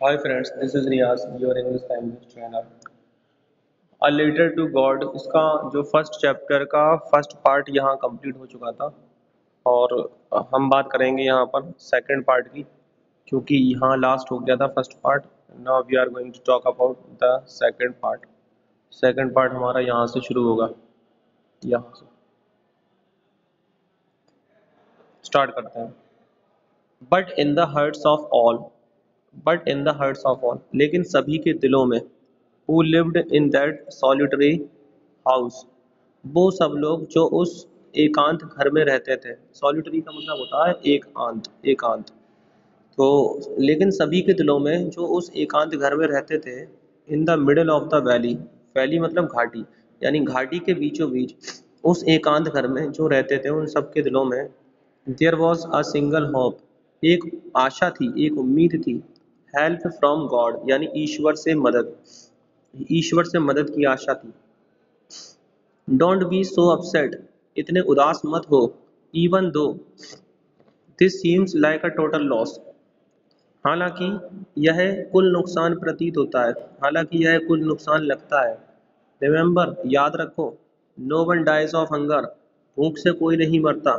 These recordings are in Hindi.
Hi friends, this is Riyaz, your English language trainer. A letter to God इसका जो फर्स्ट चैप्टर का फर्स्ट पार्ट यहाँ कंप्लीट हो चुका था और हम बात करेंगे यहाँ पर सेकंड पार्ट की क्योंकि यहाँ लास्ट हो गया था first part. Now we are going to talk about the second part. Second part हमारा यहाँ से शुरू होगा, यहाँ से स्टार्ट करते हैं। But in the hearts of all but in the hearts of all लेकिन सभी के दिलों में who lived in that solitary house वो सब लोग जो उस एकांत घर में रहते थे। सॉलिटरी का मतलब होता है एकांत, एकांत। तो लेकिन सभी के दिलों में जो उस एकांत घर में रहते थे, in the middle of the valley, valley मतलब घाटी, यानी घाटी के बीचों बीच उस एकांत घर में जो रहते थे उन सब के दिलों में there was a single hope, एक आशा थी, एक उम्मीद थी। हेल्प फ्रॉम गॉड यानी ईश्वर से मदद, ईश्वर से मदद की आशा थी। डोंट बी सो अपसेट, इतने उदास मत हो। Even though this seems like a total loss, हालांकि यह कुल नुकसान प्रतीत होता है, हालांकि यह कुल नुकसान लगता है। रिमेंबर याद रखो, no one dies of hunger, भूख से कोई नहीं मरता।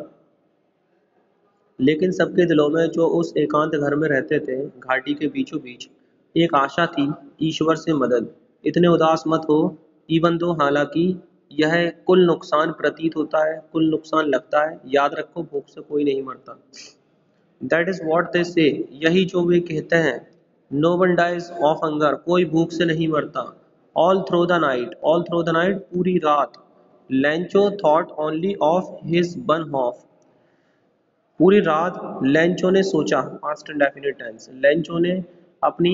लेकिन सबके दिलों में जो उस एकांत घर में रहते थे घाटी के बीचों बीच एक आशा थी, ईश्वर से मदद। इतने उदास मत हो, इवन दो हालांकि यह कुल नुकसान प्रतीत होता है, कुल नुकसान लगता है। याद रखो भूख से कोई नहीं मरता। दैट इज वॉट दे से, यही जो वे कहते हैं। No one dies of hunger, कोई भूख से नहीं मरता। All through the night, all through the night पूरी रात। Lencho thought only of his one hope, पूरी रात लेंचो ने सोचा, पास्ट इंडेफिनिट टेंस, लेंचो ने अपनी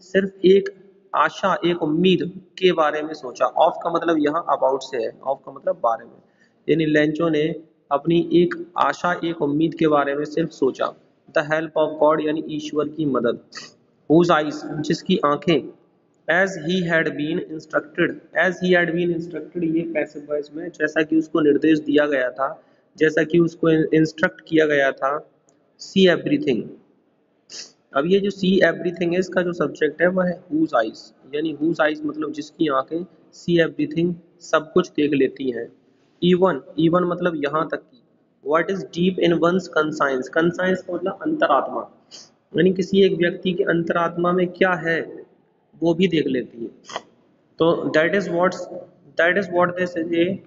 सिर्फ एक आशा, एक उम्मीद के बारे में सोचा। ऑफ का मतलब यहाँ अबाउट से है, ऑफ का मतलब बारे में, यानी लेंचो ने अपनी एक आशा, एक उम्मीद के बारे में सिर्फ सोचा। द हेल्प ऑफ गॉड यानी ईश्वर की मदद। हुज आइज जिसकी आंखें, as he had been instructed, as he had been instructed ये पैसिव वॉइस में, जैसा कि उसको निर्देश दिया गया था, जैसा कि उसको इंस्ट्रक्ट किया गया था। सी एवरीथिंग, अब ये जो सी एवरीथिंग है इसका जो सब्जेक्ट है वह है हुज आइज, यानी हुज आइज मतलब जिसकी आंखें, सी एवरीथिंग सब कुछ देख लेती हैं। इवन, इवन मतलब यहाँ तक की। What is deep in one's conscience, conscience का मतलब अंतरात्मा, यानी किसी एक व्यक्ति के अंतरात्मा में क्या है वो भी देख लेती है। तो दैट इज व्हाट दे से,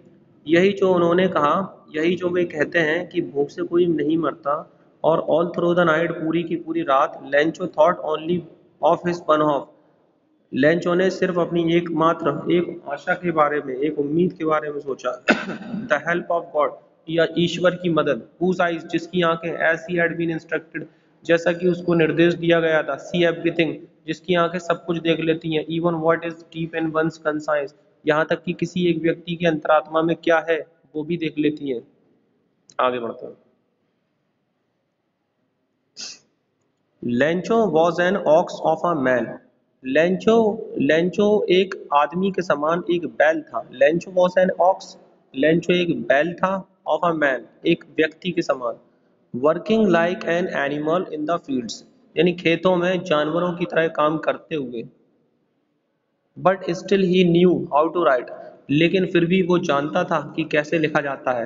यही जो उन्होंने कहा, यही जो वे कहते हैं कि भूख से कोई नहीं मरता। और ऑल थ्रू द नाइट पूरी की पूरी रात Lencho thought only of his one of, Lencho ने सिर्फ अपनी एकमात्र एक आशा के बारे में, एक उम्मीद के बारे में सोचा। द हेल्प ऑफ गॉड या ईश्वर की मदद। हुज आइज जिसकी आंखें, as he had been instructed जैसा कि उसको निर्देश दिया गया था। सी एवरीथिंग जिसकी आंखें सब कुछ देख लेती हैं। Even what is deep in one's conscience यहाँ तक कि किसी एक व्यक्ति के अंतरात्मा में क्या है वो भी देख लेती हैं। आगे बढ़ते हैं। Lencho was an ox of a man, Lencho, Lencho एक आदमी के समान एक बैल था। Lencho was an ox, Lencho एक बैल था। ऑफ अ मैन एक व्यक्ति के समान। Working like an animal in the fields यानी खेतों में जानवरों की तरह काम करते हुए। But still he knew how to write, लेकिन फिर भी वो जानता था कि कैसे लिखा जाता है।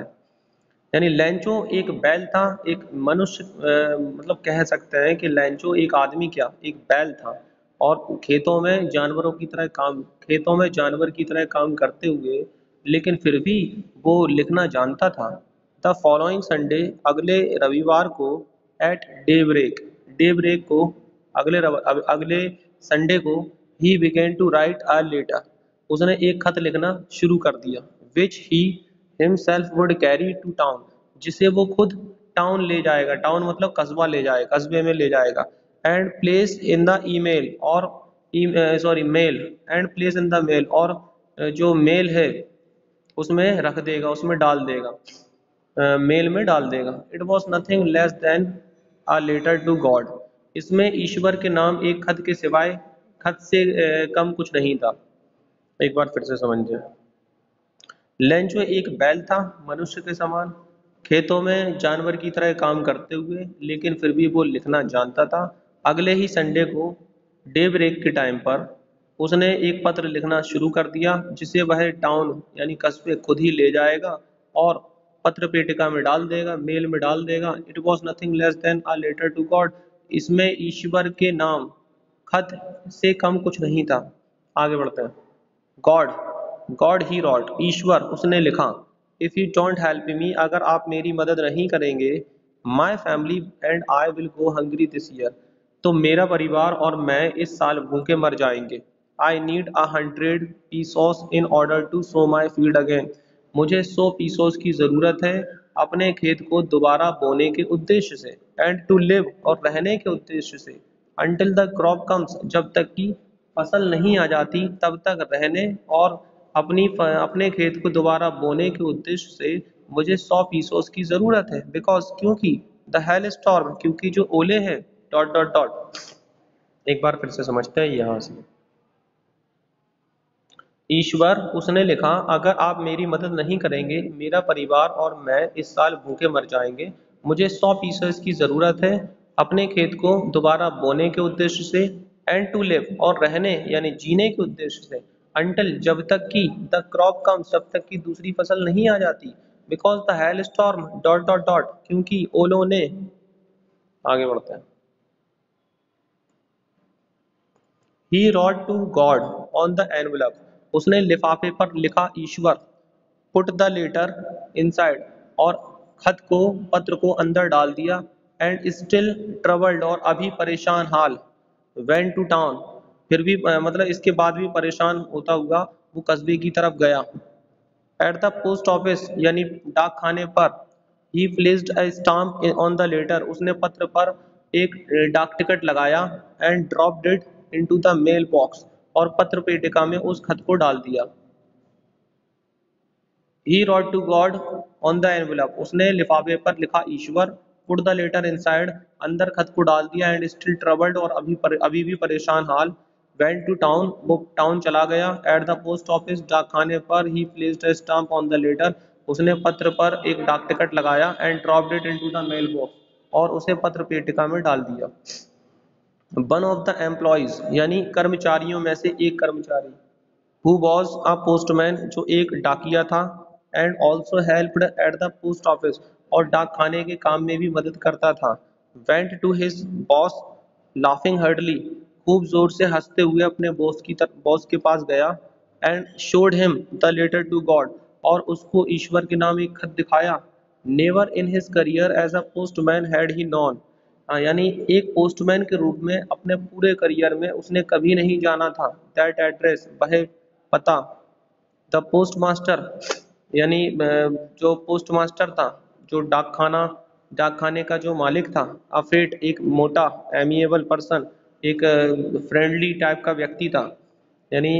यानी लैंचो एक बैल था, एक मनुष्य, मतलब कह सकते हैं कि लैंचो एक आदमी क्या, एक बैल था। और खेतों में जानवरों की तरह काम, खेतों में जानवर की तरह काम करते हुए, लेकिन फिर भी वो लिखना जानता था। द फॉलोइंग संडे अगले रविवार को, at day break, day break को, अगले संडे को, he began to write a letter, उसने एक खत लिखना शुरू कर दिया। Which he himself would carry to town, जिसे वो खुद टाउन ले जाएगा, टाउन मतलब कस्बा ले जाएगा, कस्बे में ले जाएगा। And place in the email और sorry mail, and place in the mail और जो मेल है उसमें रख देगा, उसमें डाल देगा, मेल में डाल देगा। It was nothing less than a letter to God, इसमें ईश्वर के नाम एक खत के सिवाय, खत से कम कुछ नहीं था। एक बार फिर से समझिए। लेंचो एक बैल था मनुष्य के समान, खेतों में जानवर की तरह काम करते हुए, लेकिन फिर भी वो लिखना जानता था। अगले ही संडे को डे ब्रेक के टाइम पर उसने एक पत्र लिखना शुरू कर दिया जिसे वह टाउन यानी कस्बे खुद ही ले जाएगा और पत्र पेटिका में डाल देगा, मेल में डाल देगा। It was nothing less than a letter to God. इसमें ईश्वर के नाम खत से कम कुछ नहीं था। आगे बढ़ते हैं। गॉड, गॉड ही रॉट, ईश्वर उसने लिखा। If you don't help me, अगर आप मेरी मदद नहीं करेंगे, my family and I will go hungry this year, तो मेरा परिवार और मैं इस साल भूखे मर जाएंगे। I need 100 pesos in order to sow my field again, मुझे 100 पीसोस की ज़रूरत है अपने खेत को दोबारा बोने के उद्देश्य से, एंड टू लिव और रहने के उद्देश्य से, अंटिल द क्रॉप कम्स, जब तक कि फसल नहीं आ जाती तब तक रहने और अपने खेत को दोबारा बोने के उद्देश्य से मुझे 100 पीसोस की ज़रूरत है। बिकॉज, क्योंकि द हेल स्टॉर्म, क्योंकि जो ओले हैं, डॉट डॉट डॉट। एक बार फिर से समझते हैं यहाँ से। ईश्वर उसने लिखा, अगर आप मेरी मदद नहीं करेंगे, मेरा परिवार और मैं इस साल भूखे मर जाएंगे। मुझे 100 पीसेस की ज़रूरत है अपने खेत को दोबारा बोने के उद्देश्य से, एंड टू लिव और रहने यानी जीने के उद्देश्य से, अंटिल जब तक कि द क्रॉप कम्स, जब तक कि दूसरी फसल नहीं आ जाती, because the hail storm dot dot dot, क्योंकि ओलों ने। आगे बढ़ते हैं। He wrote to God on the envelope, उसने लिफाफे पर लिखा ईश्वर। पुट द लेटर इनसाइड, और खत को पत्र को अंदर डाल दिया। एंड स्टिल ट्रबल्ड, और अभी परेशान हाल। वेंट टू टाउन, फिर भी मतलब इसके बाद भी परेशान होता हुआ वो कस्बे की तरफ गया। एट द पोस्ट ऑफिस, यानी डाक खाने पर, he placed a stamp on the letter, उसने पत्र पर एक डाक टिकट लगाया। And dropped it into the mail box, और पत्र पेटिका में उस खत को डाल दिया। He wrote to God on the envelope, उसने लिफाफे पर लिखा ईश्वर। पुट द लेटर इनसाइड, अंदर खत को डाल दिया। एंड स्टिल ट्रबल्ड, और अभी भी परेशान हाल। वेंट टू टाउन, वो टाउन चला गया। एट द पोस्ट ऑफिस, डाक खाने पर, he placed a stamp on the letter, उसने पत्र पर एक डाक टिकट लगाया। And dropped it into the mail box, और उसे पत्र पेटिका में डाल दिया। वन ऑफ द एम्प्लॉयज, यानी कर्मचारियों में से एक कर्मचारी, हु वॉज अ पोस्टमैन, जो एक डाकिया था, and also helped eight the post office, और डाक खाने के काम में भी मदद करता था, went to his boss laughing heartily, खूब जोर से हंसते हुए अपने बॉस के पास गया। And showed him the letter to God, और उसको ईश्वर के नाम एक खत दिखाया। Never in his career as a postman had he known, यानी एक पोस्टमैन के रूप में अपने पूरे करियर में उसने कभी नहीं जाना था। दैट एड्रेस, वह पता। द पोस्ट मास्टर, यानी जो पोस्ट मास्टर था, जो डाक खाने का जो मालिक था, अफेट, एक मोटा, एमिएबल पर्सन, एक फ्रेंडली टाइप का व्यक्ति था, यानी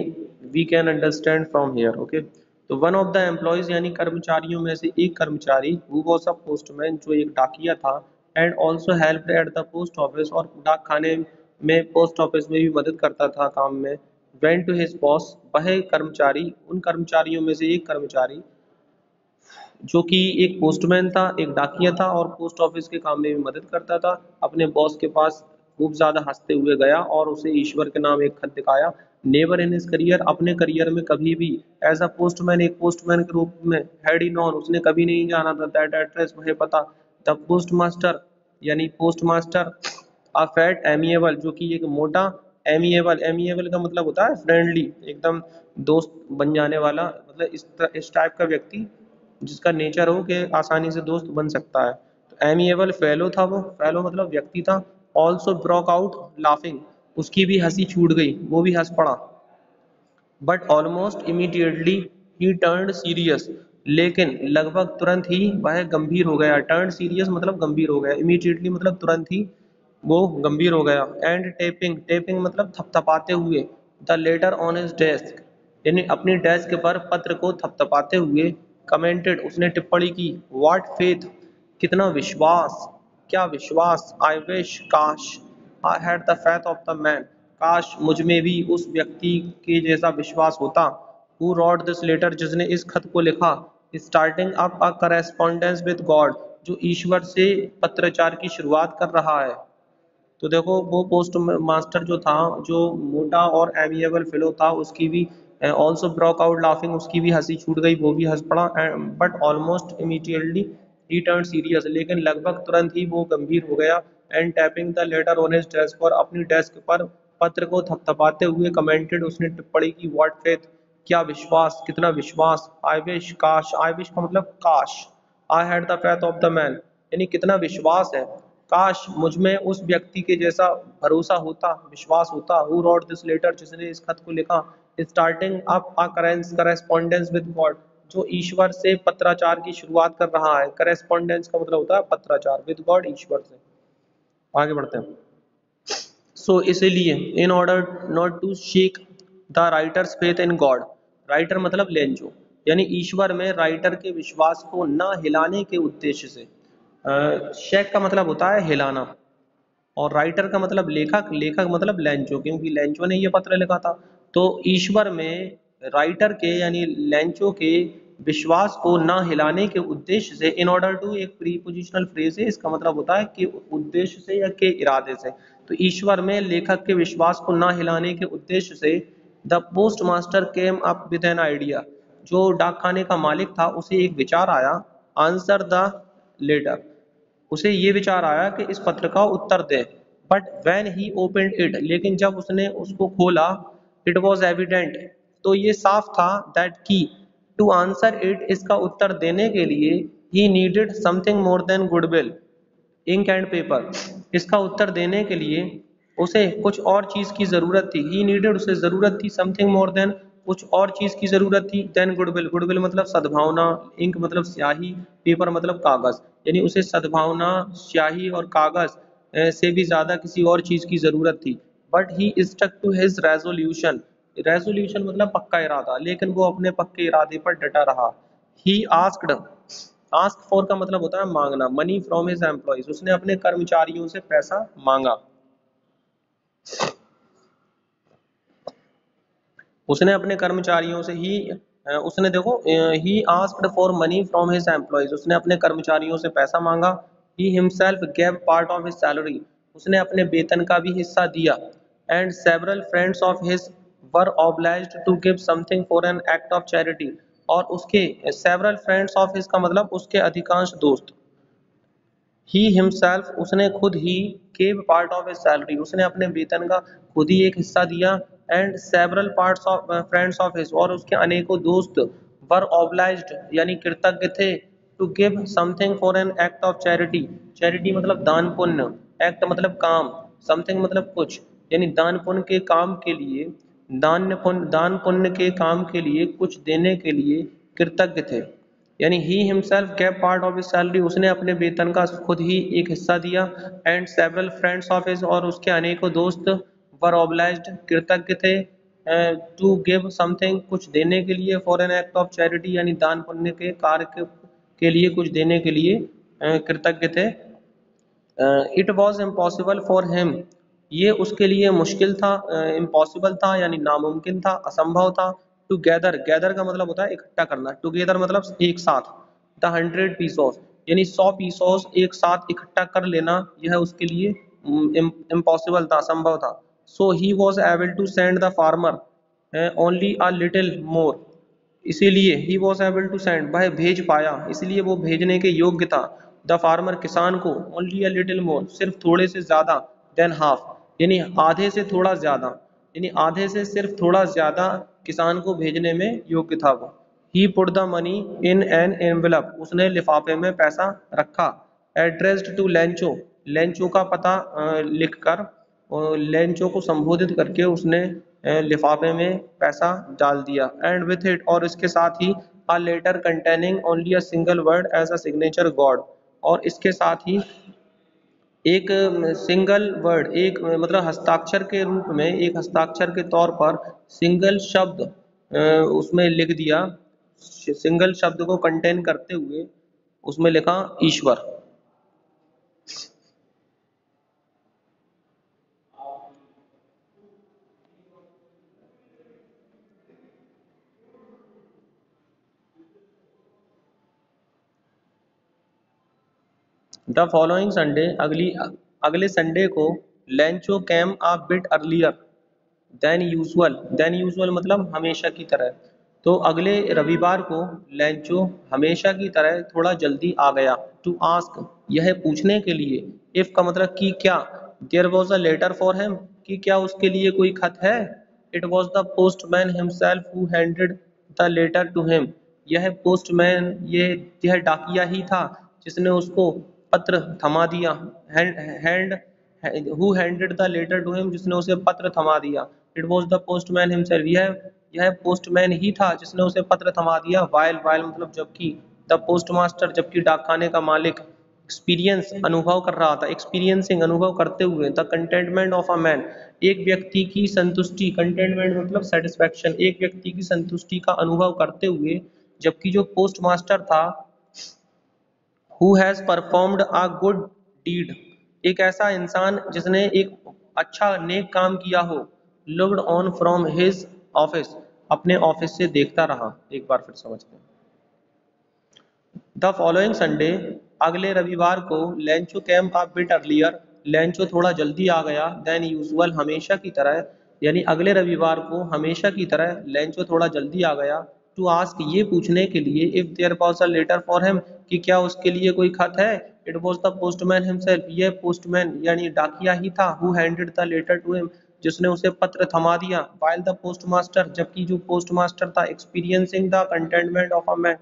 we can understand from here. Okay, तो वन ऑफ द एम्प्लॉयज, यानी कर्मचारियों में से एक कर्मचारी, हु वाज अ पोस्टमैन, जो एक डाकिया था, and also helped eight the post office, और डाक खाने में, पोस्ट ऑफिस में भी मदद करता था काम में। वेंट टू हिज बॉस, वह कर्मचारी, उन कर्मचारियों में से एक कर्मचारी जो कि एक पोस्टमैन था, एक डाकिया था और पोस्ट ऑफिस के काम में भी मदद करता था, अपने बॉस के पास खूब ज़्यादा हंसते हुए गया और उसे ईश्वर के नाम एक खत दिखाया। नेवर इन हिज करियर, अपने करियर में कभी भी, एज अ पोस्टमैन, एक पोस्टमैन के रूप में, हैड ही नॉन, उसने कभी नहीं जाना था, दैट एड्रेस, वह पता। द पोस्ट मास्टर, यानी post master, a fat amiable, जो कि एक मोटा, एमिएबल, एमिएबल का मतलब होता है फ्रेंडली, एकदम दोस्त बन जाने वाला, मतलब इस टाइप का व्यक्ति जिसका नेचर हो कि आसानी से दोस्त बन सकता है। तो एमिएबल फेलो था, वो फेलो मतलब व्यक्ति था। ऑल्सो ब्रोक आउट लाफिंग, उसकी भी हंसी छूट गई, वो भी हंस पड़ा। But almost immediately he turned serious, लेकिन लगभग तुरंत ही वह गंभीर हो गया। टर्न सीरियस मतलब गंभीर हो गया, इमीडिएटली मतलब तुरंत ही वो गंभीर हो गया। एंड टेपिंग, टेपिंग मतलब थपथपाते हुए, the later on his desk, यानी अपनी डेस्क पर पत्र को थपथपाते हुए, कमेंटेड, उसने टिप्पणी की, व्हाट फेथ, कितना विश्वास, क्या विश्वास, आई विश, काश, I had the faith of the man, काश मुझ में भी उस व्यक्ति के जैसा विश्वास होता। हु रॉट दिस लेटर, जिसने इस खत को लिखा। Starting up a correspondence with God, जो ईश्वर से पत्रचार की शुरुआत कर रहा है। तो देखो वो पोस्ट मास्टर जो था, जो मोटा और एमिएबल फेलो था, उसकी भी ऑल्सो ब्रोक आउट लाफिंग, उसकी भी हंसी छूट गई, वो भी हंस पड़ा। But almost immediately he turn serious, लेकिन लगभग तुरंत ही वो गंभीर हो गया। And tapping the later on his desk, और अपनी डेस्क पर पत्र को थपथपाते हुए कमेंटेड, उसने टिप्पणी की, व्हाट फेथ, क्या विश्वास, कितना विश्वास। आई विश, काश, आई विश का मतलब काश, I had the faith of the man, यानी कितना विश्वास है, काश मुझ में उस व्यक्ति के जैसा भरोसा होता, विश्वास होता। हु रोट दिस लेटर, जिसने इस खत को लिखा। Starting up a correspondence with God, जो ईश्वर से पत्राचार की शुरुआत कर रहा है। करेस्पॉन्डेंस का मतलब होता है पत्राचार, विद गॉड, ईश्वर से। आगे बढ़ते हैं। सो इसीलिए in order not to shake the writer's faith in God, writer मतलब लेंचो, यानी ईश्वर में राइटर के विश्वास को न हिलाने के उद्देश्य से। शेक का मतलब होता है हिलाना, और राइटर का मतलब लेखक, लेखक मतलब लेंचो, क्योंकि लेंचो ने ये पत्र लिखा था। तो ईश्वर में राइटर के यानी लेंचो के विश्वास को ना हिलाने के उद्देश्य से, इन ऑर्डर टू एक प्रीपोजिशनल फ्रेज है, इसका मतलब होता है कि उद्देश्य से या के इरादे से। तो ईश्वर में लेखक के विश्वास को ना हिलाने के उद्देश्य से the post master came up with an idea, जो डाकखाने का मालिक था उसे एक विचार आया। आंसर द लेटर, उसे ये विचार आया कि इस पत्र का उत्तर दे। But when he opened it, लेकिन जब उसने उसको खोला, इट वॉज एविडेंट, तो ये साफ था, दैट की टू आंसर इट, इसका उत्तर देने के लिए, he needed something more than goodwill, ink and paper, इसका उत्तर देने के लिए उसे कुछ और चीज की जरूरत थी। ही नीडेड, उसे जरूरत थी, समथिंग मोर देन, कुछ और चीज की जरूरत थी, देन गुडविल, गुडविल मतलब सद्भावना, इंक मतलब स्याही, पेपर मतलब कागज, यानी उसे सद्भावना, स्याही और कागज से भी ज्यादा किसी और चीज की जरूरत थी। But he stuck to his resolution, resolution मतलब पक्का इरादा, लेकिन वो अपने पक्के इरादे पर डटा रहा। ही आस्क्ड, आस्क फॉर का मतलब होता है मांगना, मनी फ्रॉम हिज एम्प्लॉइज, उसने अपने कर्मचारियों से पैसा मांगा। उसने अपने कर्मचारियों से ही उसने देखो, he asked for money from his employees, उसने अपने कर्मचारियों से पैसा मांगा। He himself gave part of his salary, उसने अपने वेतन का भी हिस्सा दिया। And several friends of his were obliged to give something for an act of charity, और उसके सेवरल फ्रेंड्स ऑफ हिज का मतलब उसके अधिकांश दोस्त। ही हिमसेल्फ, उसने खुद ही, gave part of his salary, उसने अपने वेतन का खुद ही एक हिस्सा दिया। And several parts of friends of his, और उसके अनेकों दोस्त वर ऑब्लाइज्ड यानी कृतज्ञ थे, to give something for an act of charity, charity मतलब दान पुण्य, एक्ट मतलब काम, समथिंग मतलब कुछ, यानी दान पुण्य के काम के लिए, दान पुण्य के काम के लिए कुछ देने के लिए कृतज्ञ थे। यानी he himself gave part of his salary, उसने अपने वेतन का खुद ही एक हिस्सा दिया। And several friends of his, और उसके अनेकों दोस्त वर ऑब्लाइज्ड कृतज्ञ थे, टू गिव समथिंग कुछ देने के लिए, for an act of charity यानी दान पुण्य के कार्य के लिए कुछ देने के लिए कृतज्ञ थे। It was impossible for him, ये उसके लिए मुश्किल था, इम्पॉसिबल था यानी नामुमकिन था, असंभव था। टू गैदर, गैदर का मतलब होता है इकट्ठा करना, टुगेदर मतलब एक साथ। द 100 पीसोस, यानी 100 पीसोस एक साथ इकट्ठा कर लेना, यह उसके लिए इम्पॉसिबल था, असंभव था। So he was able to send the farmer only a little more, इसीलिए he was able to send, वह भेज पाया, इसलिए वो भेजने के योग्य था। द फार्मर, किसान को, ओनली अ लिटिल मोर, सिर्फ थोड़े से ज्यादा, देन हाफ, यानी आधे से थोड़ा ज्यादा, यानी आधे से सिर्फ थोड़ा ज्यादा किसान को भेजने में योग्य था वो। He put the money in an envelope, उसने लिफाफे में पैसा रखा। एड्रेस्ड टू लेंचो, लेंचो का पता लिखकर, लेंचो को संबोधित करके उसने लिफाफे में पैसा डाल दिया। एंड विथ इट, और इसके साथ ही, a letter containing only a single word as a signature God, और इसके साथ ही एक सिंगल वर्ड, एक मतलब हस्ताक्षर के रूप में, एक हस्ताक्षर के तौर पर सिंगल शब्द उसमें लिख दिया, सिंगल शब्द को कंटेन करते हुए उसमें लिखा ईश्वर। द फॉलोइंग संडे, अगले संडे को, Lencho came a bit earlier than usual मतलब हमेशा की तरह। तो अगले रविवार को लेंचो हमेशा की तरह थोड़ा जल्दी आ गया। टू आस्क यह पूछने के लिए, इफ का मतलब कि क्या, there was a letter for him कि क्या उसके लिए कोई खत है। It was the postman himself who handed the letter to him, यह पोस्टमैन यह डाकिया ही था जिसने उसको पत्र थमा दिया। Hand who handed the letter to him जिसने उसे पत्र थमा दिया। It was the postman himself यह पोस्टमैन ही था जिसने उसे पत्र थमा दिया। वाइल वाइल मतलब जबकि, द पोस्टमास्टर जबकि डाकखाने का मालिक, एक्सपीरियंस अनुभव कर रहा था, एक्सपीरियंसिंग अनुभव करते हुए, the containment of a man एक व्यक्ति की संतुष्टि, कंटेंटमेंट मतलब सेटिस्फैक्शन, एक व्यक्ति की संतुष्टि का अनुभव करते हुए, जबकि जो पोस्टमास्टर था, who has performed a good deed एक ऐसा इंसान जिसने एक अच्छा नेक काम किया हो, looked on from his office अपने ऑफिस से देखता रहा। एक बार फिर समझते हैं। द फॉलोइंग संडे अगले रविवार को, Lencho came a bit earlier Lencho थोड़ा जल्दी आ गया, देन यूजुअल हमेशा की तरह, यानी अगले रविवार को हमेशा की तरह लेंचो थोड़ा जल्दी आ गया। टू आस्क ये पूछने के लिए, if there was a letter for him कि क्या उसके लिए कोई खत है। It was the postman himself यह पोस्टमैन यानी डाकिया ही था, who handed the letter to him जिसने उसे पत्र थमा दिया। वाइल द पोस्टमास्टर जबकि जो पोस्टमास्टर था, experiencing the containment of a man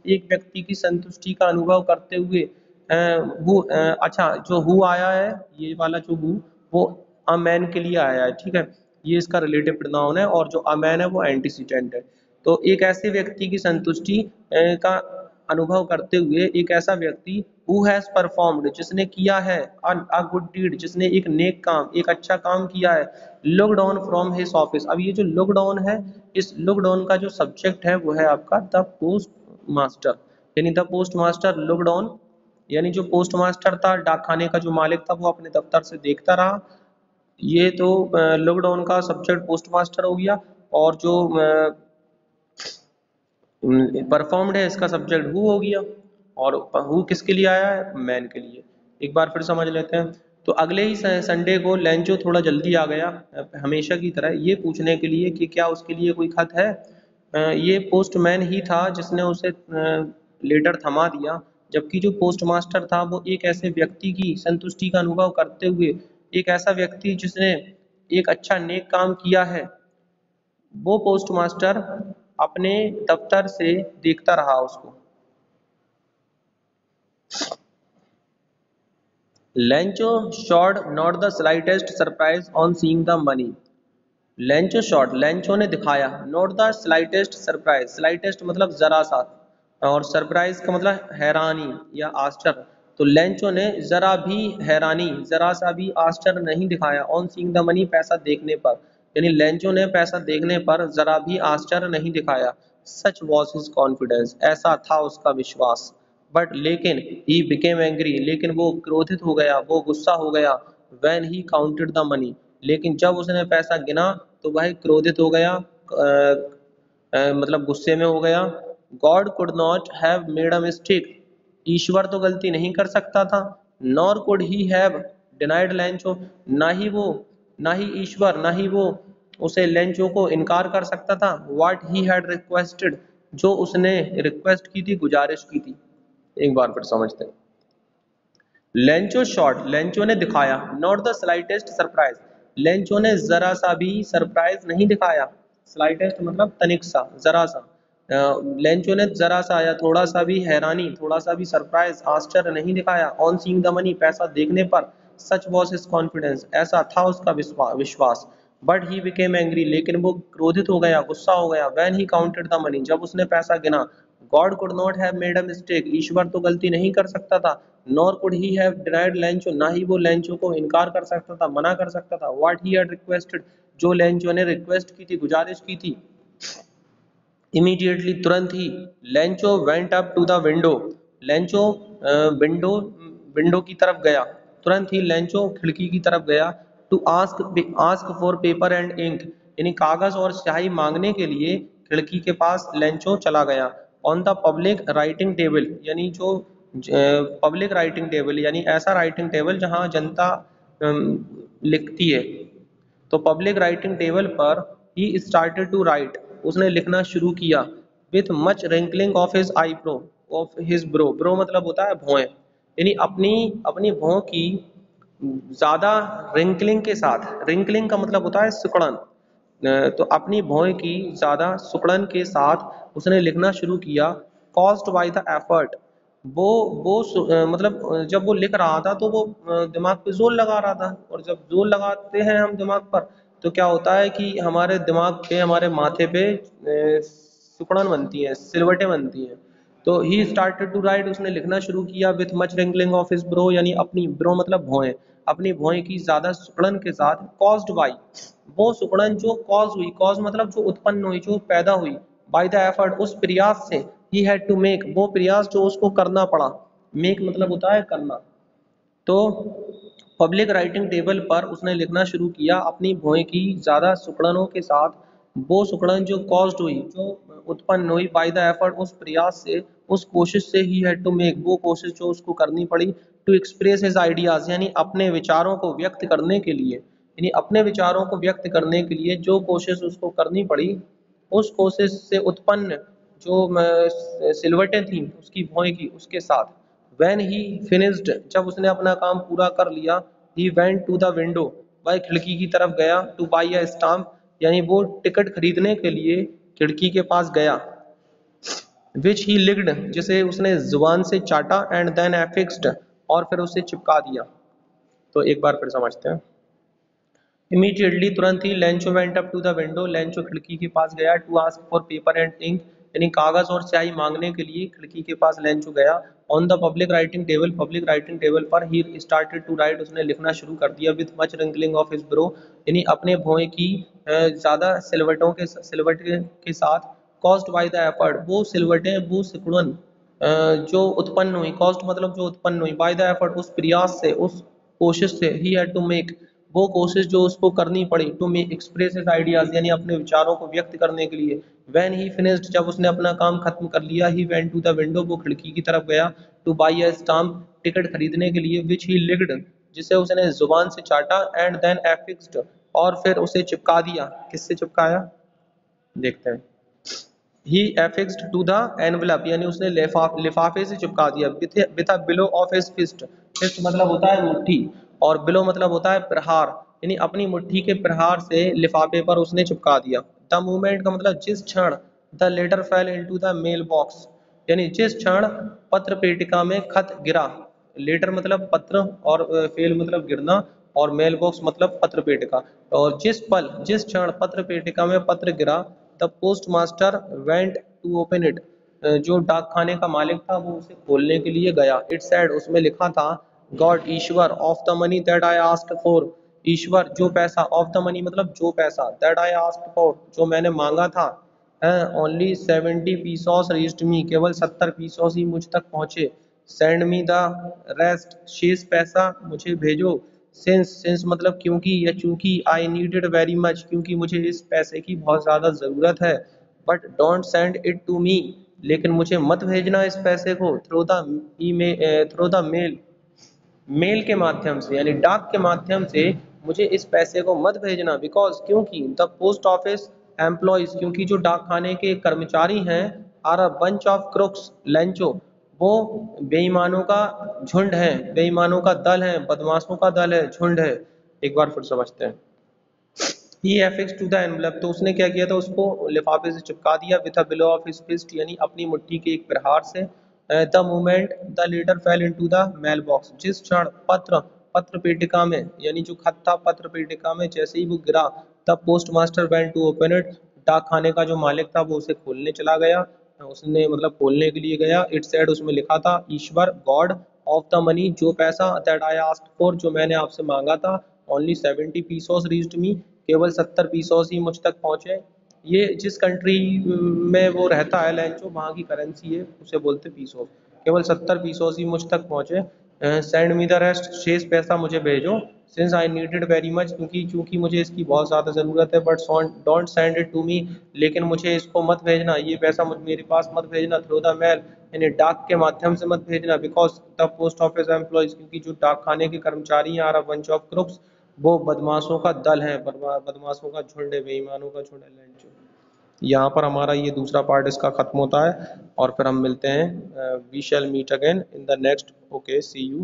एक व्यक्ति की संतुष्टि का अनुभव करते हुए, अच्छा जो हु आया है, ये वाला जो हु वो अ मैन के लिए आया है, ठीक है, ये इसका रिलेटिव प्रोनाउन है, और जो अ मैन है वो एंटीसीडेंट है। तो एक ऐसे व्यक्ति की संतुष्टि का अनुभव करते हुए, एक ऐसा व्यक्ति हु हैज परफॉर्म्ड जिसने किया है, अ गुड डीड जिसने एक नेक काम, एक अच्छा काम किया है, looked on from his office. अब ये जो लुक्ड ऑन है, इस लुक्ड ऑन का जो सब्जेक्ट है वो है आपका द पोस्ट मास्टर, यानी the post master looked on, यानी जो पोस्ट मास्टर था, डाकखाने का जो मालिक था, वो अपने दफ्तर से देखता रहा। ये तो लुक्ड ऑन का सब्जेक्ट पोस्ट मास्टर हो गया, और जो परफॉर्म्ड है इसका सब्जेक्ट हु हो गया, और हु किसके लिए आया है, मैन के लिए। एक बार फिर समझ लेते हैं। तो अगले ही संडे को लेंचो थोड़ा जल्दी आ गया, हमेशा की तरह, ये पूछने के लिए कि क्या उसके लिए कोई खत है। ये पोस्टमैन ही था जिसने उसे लेटर थमा दिया, जबकि जो पोस्टमास्टर था वो एक ऐसे व्यक्ति की संतुष्टि का अनुभव करते हुए, एक ऐसा व्यक्ति जिसने एक अच्छा नेक काम किया है, वो पोस्टमास्टर अपने दफ्तर से देखता रहा उसको। Lencho showed not the slightest surprise on seeing the money Lencho showed Lencho ने दिखाया, not the slightest surprise, slightest मतलब जरा सा, और सरप्राइज का मतलब हैरानी या आश्चर्य। तो लेंचो ने जरा भी हैरानी, जरा सा भी आश्चर्य नहीं दिखाया, ऑन सीइंग द मनी पैसा देखने पर, यानी लेंचो ने पैसा देखने पर जरा भी आश्चर्य नहीं दिखाया। सच वॉज हिज कॉन्फिडेंस ऐसा था उसका विश्वास। बट लेकिन ही बिकेम एंग्री लेकिन वो क्रोधित हो गया, वो गुस्सा हो गया। When he counted the money लेकिन जब उसने पैसा गिना तो वह क्रोधित हो गया, मतलब गुस्से में हो गया। God could not have made a mistake ईश्वर तो गलती नहीं कर सकता था। Nor could he have denied Lencho ना ही ईश्वर ना ही वो उसे लेंचो को इनकार कर सकता था। व्हाट ही हैड रिक्वेस्टेड जो उसने रिक्वेस्ट की थी, गुजारिश की थी। एक बार फिर समझते हैं। लेंचो शॉट लेंचो ने दिखाया, not the slightest surprise Lencho ने जरा सा भी सरप्राइज नहीं दिखाया। स्लाइटेस्ट मतलब तनिक सा, जरा सा। लेंचो ने जरा सा या थोड़ा सा भी हैरानी, थोड़ा सा भी सरप्राइज आश्चर्य नहीं दिखाया। ऑन सीइंग द मनी पैसा देखने पर, सच वॉज हिज कॉन्फिडेंस ऐसा था उसका विश्वास। बट ही बिकेम एंग्री लेकिन वो क्रोधित हो गया, गुस्सा हो गया। When he counted the money जब उसने पैसा गिना। God could not have made a mistake ईश्वर तो गलती नहीं कर सकता था। Nor could he have denied Lencho ना ही वो लेंचो को इनकार कर सकता था, मना कर सकता था। व्हाट ही हैड रिक्वेस्टेड जो लेंचो ने रिक्वेस्ट की थी, गुजारिश की थी। इमीडिएटली तुरंत ही, Lencho went up to the window Lencho window window की तरफ गया। तुरंत ही लेंचो खिड़की की तरफ गया। To ask ask for paper and ink यानी कागज और स्याही मांगने के लिए खिड़की के पास लेंचो चला गया। On the public writing table यानी जो पब्लिक राइटिंग टेबल यानी ऐसा राइटिंग टेबल जहां जनता लिखती है। तो पब्लिक राइटिंग टेबल पर ही स्टार्टेड टू राइट, उसने लिखना शुरू किया, with much wrinkling of his eyebrow, of his bro, bro मतलब होता है भौएं, यानी अपनी अपनी भौं की ज्यादा रिंकलिंग के साथ, रिंकलिंग का मतलब होता है सिकुड़न, तो अपनी भौं की ज्यादा सिकुड़न के साथ उसने लिखना शुरू किया, कॉज्ड बाय द एफर्ट, मतलब जब वो लिख रहा था तो वो दिमाग पे जोर लगा रहा था, और जब जोर लगाते हैं हम दिमाग पर तो क्या होता है कि हमारे दिमाग पे, हमारे माथे पे सिकुड़न बनती है, सिलवटें बनती हैं। तो ही स्टार्टेड टू राइट, उसने लिखना शुरू किया, with much wrinkling of his bro, यानी अपनी ब्रो मतलब भौएं, अपनी भौएं की ज्यादा सिकुड़न के साथ, कॉज्ड बाई, वो सिकुड़न जो कॉज हुई, कॉज मतलब जो उत्पन्न हुई, जो पैदा हुई, बाय द एफर्ट, उस प्रयास से, ही हैड टू मेक, वो प्रयास जो उसको करना पड़ा, मेक मतलब होता है करना। तो पब्लिक राइटिंग टेबल पर उसने लिखना शुरू किया अपनी भौएं की ज्यादा सिकुड़नों के साथ, वो सिकुड़न जो कॉज्ड हुई, जो उत्पन्न हुई, बाय द एफर्ट, उस प्रयास से, उस कोशिश से, ही हैड टू मेक, वो कोशिश जो उसको करनी पड़ी, टू एक्सप्रेस हिज आइडियाज, यानी अपने विचारों को व्यक्त करने के लिए, यानी अपने विचारों को व्यक्त करने के लिए जो कोशिश उसको करनी पड़ी, उस कोशिश से उत्पन्न जो सिलवटें थी उसकी भौएं की, उसके साथ, व्हेन ही फिनिश्ड, जब उसने अपना काम पूरा कर लिया, he went to the window, वह खिड़की की तरफ गया, टू बाई अ स्टाम्प, यानी वो टिकट खरीदने के लिए खिड़की के पास गया, विच ही लिग्ड, जिसे उसने जुबान से चाटा, एंड देन एफिक्स्ड, और फिर उसे चिपका दिया। तो एक बार फिर समझते हैं। इमीडिएटली, तुरंत ही, Lencho went up to the window, Lencho खिड़की के पास गया, to ask for paper and ink, यानी कागज और स्याही मांगने के लिए खिड़की के पास लेंचो गया। On the public writing table, public writing table पर ही स्टार्टेड टू राइट, उसने लिखना शुरू कर दिया, with much wrinkling of his bro, यानी अपने भौएं की ज्यादा सिलवट के साथ, कॉज्ड बाय द एफर्ट, वो सिलवटें, वो सिकुड़न जो उत्पन्न हुई, कॉस्ट मतलब जो उत्पन्न हुई, बाय द एफर्ट, उस प्रयास से, उस कोशिश से, ही हैड टू मेक, वो कोशिश जो उसको करनी पड़ी, to make express his ideas, यानी अपने विचारों को व्यक्त करने के लिए। व्हेन ही फिनिश्ड, जब उसने अपना काम खत्म कर लिया, he went to the window, वो खिड़की की तरफ गया, to buy a stamp, ticket खरीदने के लिए, विच ही लिग्ड, जिसे उसने जुबान से चाटा, एंड देन एफिक्स्ड, और फिर उसे चिपका दिया। किससे चिपकाया, देखते हैं। He affixed to the envelope, यानी उसने लिफाफे से चिपका दिया, with a blow of his fist, fist मतलब होता है मुट्ठी, और बिलो मतलब होता है प्रहार, यानी अपनी मुट्ठी के प्रहार से लिफाफे पर उसने चिपका दिया। द मूवमेंट का मतलब जिस क्षण, the letter fell into the mail box, यानी जिस क्षण पत्र पेटिका में खत गिरा, लेटर मतलब पत्र, और फेल मतलब गिरना, और मेल बॉक्स मतलब पत्र पेटिका, और जिस पल, जिस क्षण पत्र पेटिका में पत्र गिरा, the postmaster went to open it, जो डाक खाने का मालिक था वो उसे खोलने के लिए गया। इट सेड, उसमें लिखा था, गॉड, ईश्वर, of the money that I asked for, ईश्वर जो पैसा, ऑफ द मनी मतलब जो पैसा, दैट आई आस्क्ड फॉर जो मैंने मांगा था, ओनली 70 पीसोस रीच्ड मी, केवल 70 पीसोस ही मुझ तक पहुंचे। सेंड मी द रेस्ट, शेष पैसा मुझे भेजो। सिंस मतलब क्योंकि, या चूंकि, आई नीडेड वेरी मच, क्योंकि मुझे इस पैसे की बहुत ज़्यादा ज़रूरत है, but don't send it to me, लेकिन मुझे मत भेजना इस पैसे को, थ्रू द मेल, मेल के माध्यम से, यानी डाक के माध्यम से मुझे इस पैसे को मत भेजना, बिकॉज क्योंकि, द पोस्ट ऑफिस एम्प्लॉयज, क्योंकि जो डाक खाने के कर्मचारी हैं, are a bunch of crooks, Lencho, वो बेईमानों का झुंड है, बेईमानों का दल है, बदमाशों का दल है, झुंड है। एक बार फिर समझते हैं। ही एफिक्स टू द एनवलप, तो उसने क्या किया था, उसको लिफाफे से चिपका दिया, with a blow of his fist, यानी अपनी मुट्ठी के एक प्रहार से। The moment the letter fell into the mail box, जिस क्षण पत्र, पत्र पेटिका में, यानी जो खत था पत्र पेटिका में जैसे ही वो गिरा, the postmaster went to open it, डाक खाने का जो मालिक था वो उसे खोलने चला गया, उसने मतलब खोलने के लिए गया। इट सेड, उसमें लिखा था, ईश्वर, गॉड, ऑफ द मनी, जो पैसा, दैट आई आस्क्ड फॉर, जो मैंने आपसे मांगा था, ओनली 70 पीसोस रीच्ड मी, केवल 70 पीसोस ही मुझ तक पहुंचे। ये जिस कंट्री में वो रहता है लेंचो, वहाँ की करेंसी है, उसे बोलते पीसोस, केवल 70 पीसोस ही मुझ तक पहुंचे। सेंड मी द रेस्ट, शेष पैसा मुझे भेजो। Since I needed very much, क्योंकि चूंकि मुझे इसकी बहुत ज़्यादा ज़रूरत है, but don't send it to me, लेकिन मुझे इसको मत भेजना, ये पैसा मुझ मेरे पास मत भेजना, थ्रू द मेल, यानी डाक के माध्यम से मत भेजना, because the post office employees, क्योंकि जो डाक खाने के कर्मचारी हैं, are a bunch of crooks, वो बदमाशों का दल है, बदमाशों का झुंड है, बेईमानों का झुंड है लेंचो। यहाँ पर हमारा ये दूसरा पार्ट इसका खत्म होता है और फिर हम मिलते हैं, we shall meet again in the next. Okay, see you.